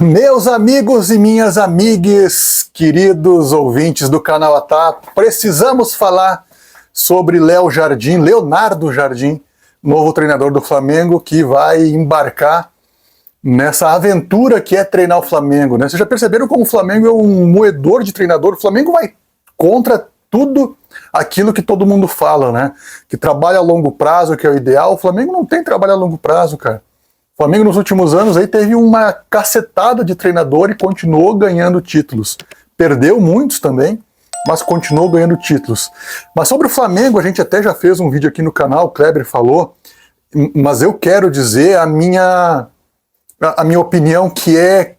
Meus amigos e minhas amigas, queridos ouvintes do canal ATA, precisamos falar sobre Leonardo Jardim, novo treinador do Flamengo, que vai embarcar nessa aventura que é treinar o Flamengo, né? Vocês já perceberam como o Flamengo é um moedor de treinador? O Flamengo vai contra tudo aquilo que todo mundo fala, né? Que trabalha a longo prazo, que é o ideal. O Flamengo não tem trabalho a longo prazo, cara. O Flamengo nos últimos anos aí teve uma cacetada de treinador e continuou ganhando títulos. Perdeu muitos também, mas continuou ganhando títulos. Mas sobre o Flamengo, a gente até já fez um vídeo aqui no canal, o Kleber falou, mas eu quero dizer a minha opinião, que é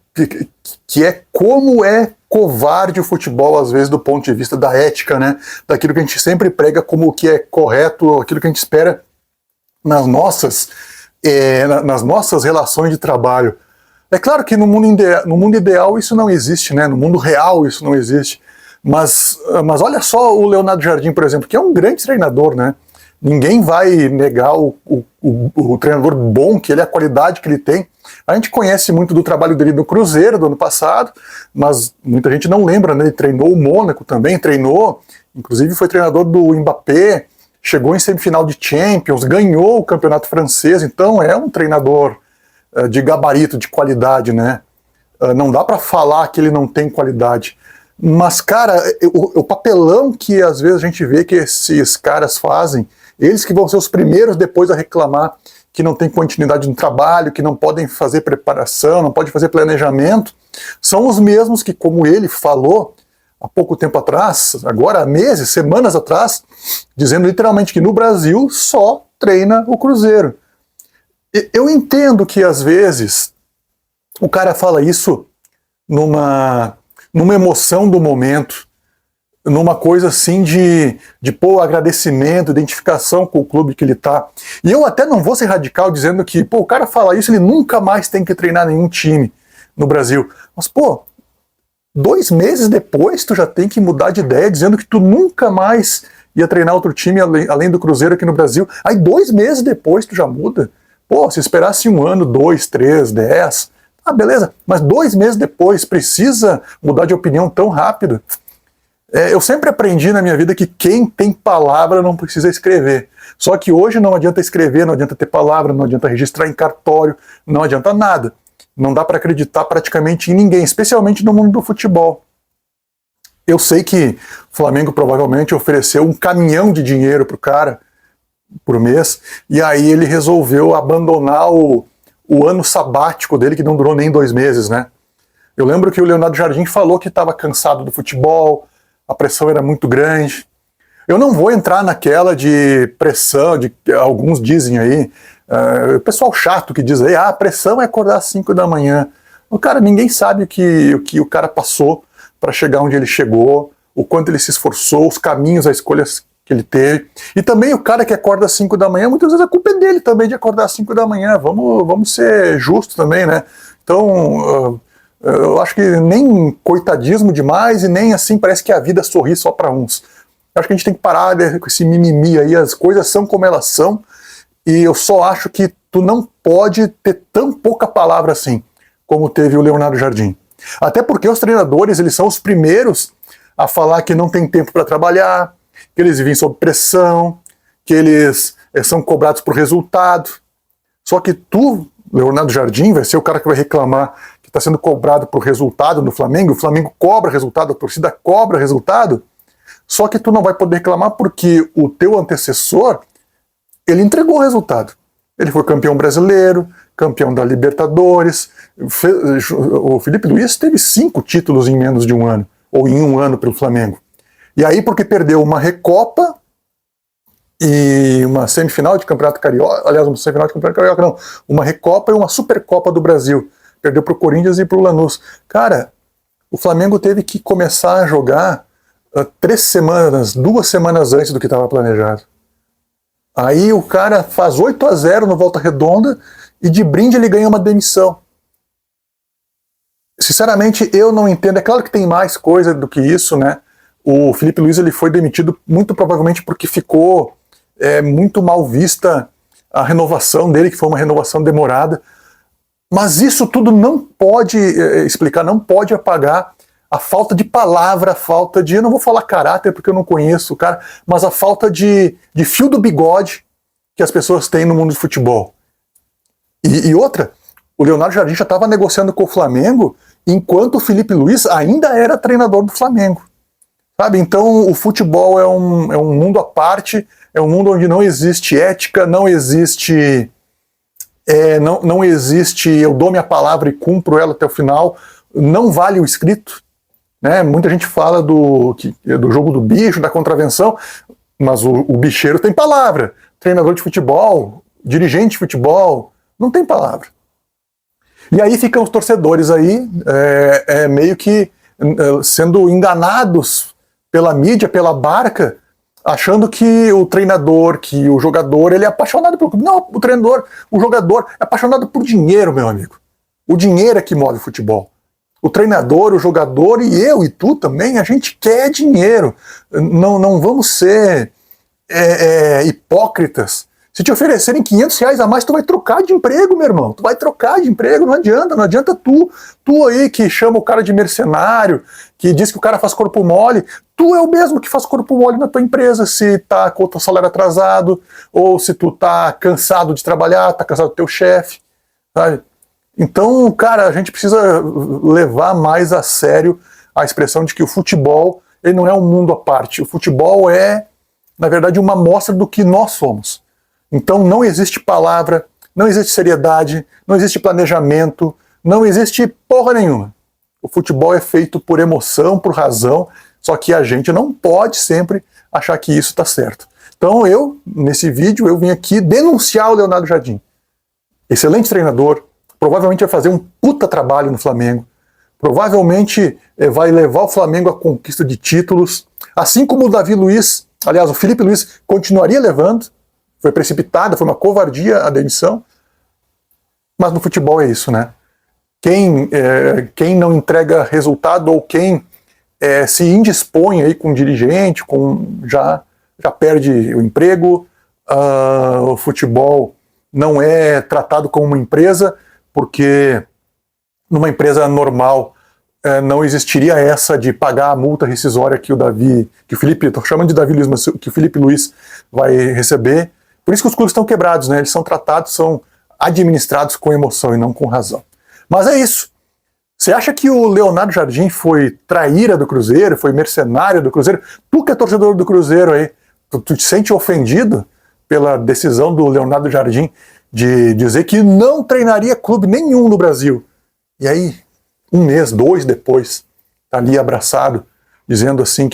como é covarde o futebol, às vezes, do ponto de vista da ética, né? Daquilo que a gente sempre prega como o que é correto, aquilo que a gente espera nas nossas relações de trabalho. É claro que no mundo ideal isso não existe, né? No mundo real isso não existe. Mas olha só o Leonardo Jardim, por exemplo, que é um grande treinador, né? Ninguém vai negar o treinador bom que ele é, a qualidade que ele tem. A gente conhece muito do trabalho dele no Cruzeiro do ano passado, mas muita gente não lembra, né? Ele treinou o Mônaco também, inclusive foi treinador do Mbappé, chegou em semifinal de Champions, ganhou o campeonato francês, então é um treinador de gabarito, de qualidade, né? Não dá para falar que ele não tem qualidade. Mas, cara, o papelão que às vezes a gente vê que esses caras fazem, eles que vão ser os primeiros depois a reclamar que não tem continuidade no trabalho, que não podem fazer preparação, não podem fazer planejamento, são os mesmos que, como ele falou há pouco tempo atrás, agora há meses, semanas atrás, dizendo literalmente que no Brasil só treina o Cruzeiro. Eu entendo que às vezes o cara fala isso numa emoção do momento, numa coisa assim de pô, agradecimento, identificação com o clube que ele tá. E eu até não vou ser radical dizendo que, pô, o cara fala isso, ele nunca mais tem que treinar nenhum time no Brasil. Mas, pô, 2 meses depois tu já tem que mudar de ideia, dizendo que tu nunca mais ia treinar outro time além do Cruzeiro aqui no Brasil. Aí 2 meses depois tu já muda. Pô, se esperasse 1 ano, 2, 3, 10... Ah, beleza, mas 2 meses depois precisa mudar de opinião tão rápido? Eu sempre aprendi na minha vida que quem tem palavra não precisa escrever. Só que hoje não adianta escrever, não adianta ter palavra, não adianta registrar em cartório, não adianta nada. Não dá para acreditar praticamente em ninguém, especialmente no mundo do futebol. Eu sei que o Flamengo provavelmente ofereceu um caminhão de dinheiro pro cara por mês, e aí ele resolveu abandonar o ano sabático dele, que não durou nem 2 meses, né? Eu lembro que o Leonardo Jardim falou que estava cansado do futebol, a pressão era muito grande. Eu não vou entrar naquela de pressão, de alguns dizem aí, o pessoal chato que diz aí, a pressão é acordar às 5 da manhã. O cara, ninguém sabe o que o cara passou para chegar onde ele chegou, o quanto ele se esforçou, os caminhos, as escolhas que ele teve. E também o cara que acorda às 5 da manhã, muitas vezes a culpa é dele também de acordar às 5 da manhã. Vamos ser justos também, né? Então, eu acho que nem coitadismo demais e nem assim parece que a vida sorri só para uns. Eu acho que a gente tem que parar com esse mimimi aí, as coisas são como elas são, e eu só acho que tu não pode ter tão pouca palavra assim, como teve o Leonardo Jardim. Até porque os treinadores, eles são os primeiros a falar que não tem tempo para trabalhar, que eles vivem sob pressão, que eles são cobrados por resultado. Só que tu, Leonardo Jardim, vai ser o cara que vai reclamar que está sendo cobrado por resultado no Flamengo, o Flamengo cobra resultado, a torcida cobra resultado, só que tu não vai poder reclamar porque o teu antecessor, ele entregou o resultado. Ele foi campeão brasileiro, campeão da Libertadores, o Felipe Luiz teve 5 títulos em menos de 1 ano, ou em 1 ano pelo Flamengo. E aí, porque perdeu uma Recopa e uma semifinal de Campeonato Carioca, aliás, uma semifinal de Campeonato Carioca, não, uma Recopa e uma Supercopa do Brasil. Perdeu para o Corinthians e para o Lanús. Cara, o Flamengo teve que começar a jogar 2 semanas antes do que estava planejado. Aí o cara faz 8-0 no Volta Redonda e de brinde ele ganha uma demissão. Sinceramente, eu não entendo. É claro que tem mais coisa do que isso, né? O Felipe Luiz ele foi demitido muito provavelmente porque ficou muito mal vista a renovação dele, que foi uma renovação demorada. Mas isso tudo não pode explicar, não pode apagar a falta de palavra, a falta de, eu não vou falar caráter porque eu não conheço o cara, mas a falta de fio do bigode que as pessoas têm no mundo do futebol. E outra, o Leonardo Jardim já estava negociando com o Flamengo enquanto o Felipe Luiz ainda era treinador do Flamengo. Sabe? Então o futebol é um mundo à parte, é um mundo onde não existe ética, não existe... não existe eu dou minha palavra e cumpro ela até o final, não vale o escrito, né? Muita gente fala do jogo do bicho, da contravenção, mas o bicheiro tem palavra, treinador de futebol, dirigente de futebol, não tem palavra. E aí ficam os torcedores aí, meio que sendo enganados pela mídia, pela barca, achando que o treinador, que o jogador, ele é apaixonado pelo clube. Não, o treinador, o jogador é apaixonado por dinheiro, meu amigo. O dinheiro é que move o futebol. O treinador, o jogador e eu e tu também, a gente quer dinheiro. Não vamos ser hipócritas. Se te oferecerem R$500 a mais, tu vai trocar de emprego, meu irmão. Tu vai trocar de emprego, não adianta tu aí que chama o cara de mercenário, que diz que o cara faz corpo mole, tu é o mesmo que faz corpo mole na tua empresa, se tá com o teu salário atrasado, ou se tu tá cansado de trabalhar, tá cansado do teu chefe, sabe? Então, cara, a gente precisa levar mais a sério a expressão de que o futebol, ele não é um mundo à parte. O futebol é, na verdade, uma amostra do que nós somos. Então não existe palavra, não existe seriedade, não existe planejamento, não existe porra nenhuma. O futebol é feito por emoção, por razão, só que a gente não pode sempre achar que isso está certo. Então nesse vídeo, eu vim aqui denunciar o Leonardo Jardim. Excelente treinador, provavelmente vai fazer um puta trabalho no Flamengo, provavelmente vai levar o Flamengo à conquista de títulos, assim como o Davi Luiz, aliás, o Felipe Luiz continuaria levando. Foi precipitada, foi uma covardia a demissão, mas no futebol é isso, né? Quem não entrega resultado ou quem se indispõe aí com o dirigente, já perde o emprego. O futebol não é tratado como uma empresa, porque numa empresa normal não existiria essa de pagar a multa rescisória que o Felipe, estou chamando de Davi Luiz, mas que o Felipe Luiz vai receber. Por isso que os clubes estão quebrados, né? Eles são tratados, são administrados com emoção e não com razão. Mas é isso. Você acha que o Leonardo Jardim foi traíra do Cruzeiro, foi mercenário do Cruzeiro? Tu que é torcedor do Cruzeiro aí, tu te sente ofendido pela decisão do Leonardo Jardim de dizer que não treinaria clube nenhum no Brasil? E aí, um mês, 2 depois, tá ali abraçado, dizendo assim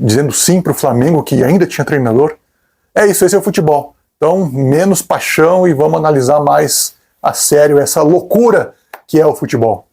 dizendo sim pro Flamengo, que ainda tinha treinador. É isso, esse é o futebol. Então, menos paixão e vamos analisar mais a sério essa loucura que é o futebol.